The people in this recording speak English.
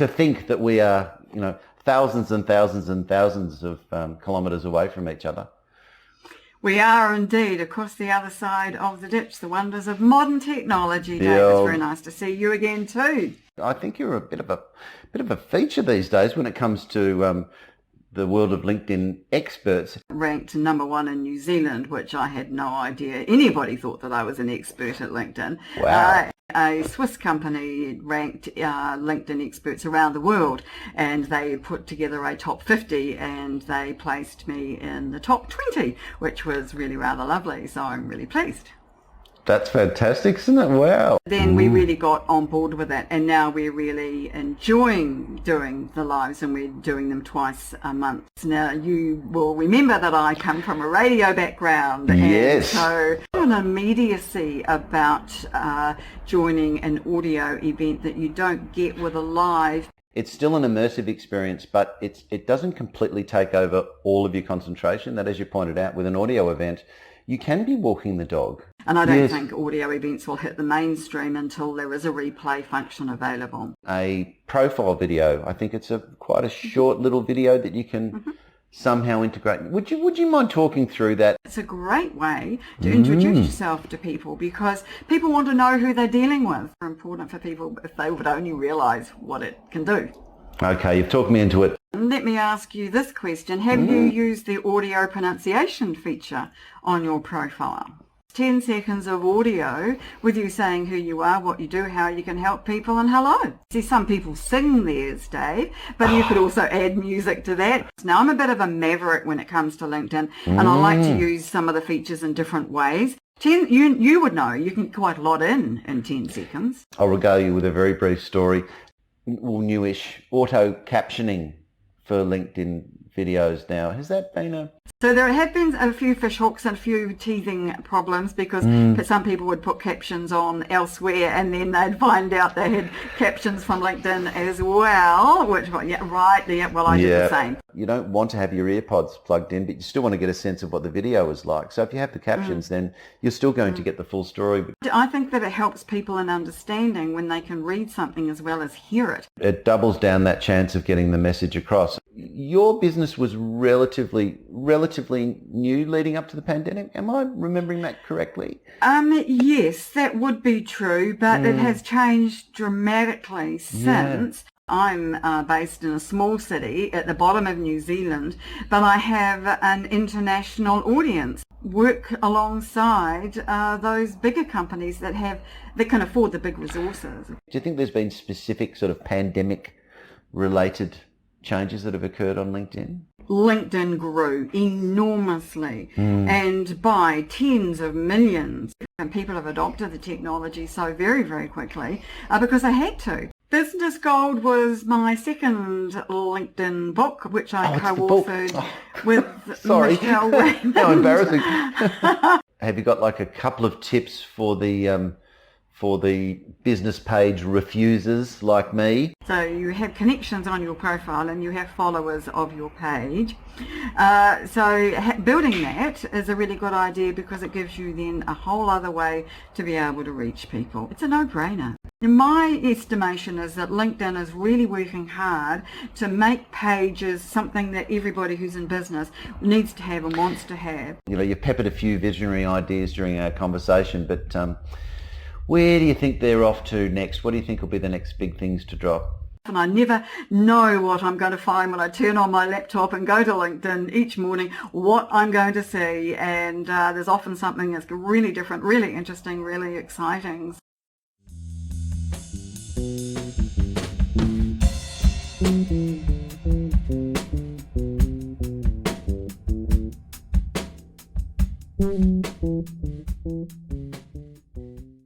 to think that we are, thousands and thousands and thousands of kilometres away from each other. We are indeed across the other side of the ditch, the wonders of modern technology. Dave, it's very nice to see you again too. I think you're a bit of a feature these days when it comes to the world of LinkedIn experts. Ranked number 1 in New Zealand, which I had no idea anybody thought that I was an expert at LinkedIn. Wow. A Swiss company ranked LinkedIn experts around the world, and they put together a top 50 and they placed me in the top 20, which was really rather lovely, so I'm really pleased. That's fantastic, isn't it? Wow. Then we really got on board with it, and now we're really enjoying doing the lives, and we're doing them twice a month. Now, you will remember that I come from a radio background. Yes. And so an immediacy about joining an audio event that you don't get with a live. It's still an immersive experience, but it doesn't completely take over all of your concentration. That, as you pointed out, with an audio event, you can be walking the dog. And I don't think audio events will hit the mainstream until there is a replay function available. A profile video, I think it's quite a short little video that you can somehow integrate. Would you mind talking through that? It's a great way to introduce yourself to people, because people want to know who they're dealing with. It's important for people if they would only realise what it can do. Okay, you've talked me into it. Let me ask you this question. Have you used the audio pronunciation feature on your profile? 10 seconds of audio with you saying who you are, what you do, how you can help people, and hello. See, some people sing theirs, Dave, but you could also add music to that. Now, I'm a bit of a maverick when it comes to LinkedIn, and I like to use some of the features in different ways. You would know, you can get quite a lot in 10 seconds. I'll regale you with a very brief story. Newish auto captioning for LinkedIn videos now. Has that been So there have been a few fish hooks and a few teething problems, because some people would put captions on elsewhere and then they'd find out they had captions from LinkedIn as well, which, well, I did the same. You don't want to have your earpods plugged in, but you still want to get a sense of what the video is like. So if you have the captions, then you're still going to get the full story. I think that it helps people in understanding when they can read something as well as hear it. It doubles down that chance of getting the message across. Your business was relatively new leading up to the pandemic. Am I remembering that correctly? Yes, that would be true, but it has changed dramatically since. I'm based in a small city at the bottom of New Zealand, but I have an international audience. Work alongside those bigger companies that can afford the big resources. Do you think there's been specific sort of pandemic-related changes that have occurred on LinkedIn? LinkedIn grew enormously and by tens of millions. And people have adopted the technology so very, very quickly because they had to. Business Gold was my second LinkedIn book, which I co-authored with Michelle Raymond. How embarrassing. Have you got like a couple of tips for the business page refusers like me? So you have connections on your profile and you have followers of your page. Building that is a really good idea, because it gives you then a whole other way to be able to reach people. It's a no-brainer. My estimation is that LinkedIn is really working hard to make pages something that everybody who's in business needs to have and wants to have. You peppered a few visionary ideas during our conversation, but where do you think they're off to next? What do you think will be the next big things to drop? And I never know what I'm going to find when I turn on my laptop and go to LinkedIn each morning, what I'm going to see. And there's often something that's really different, really interesting, really exciting.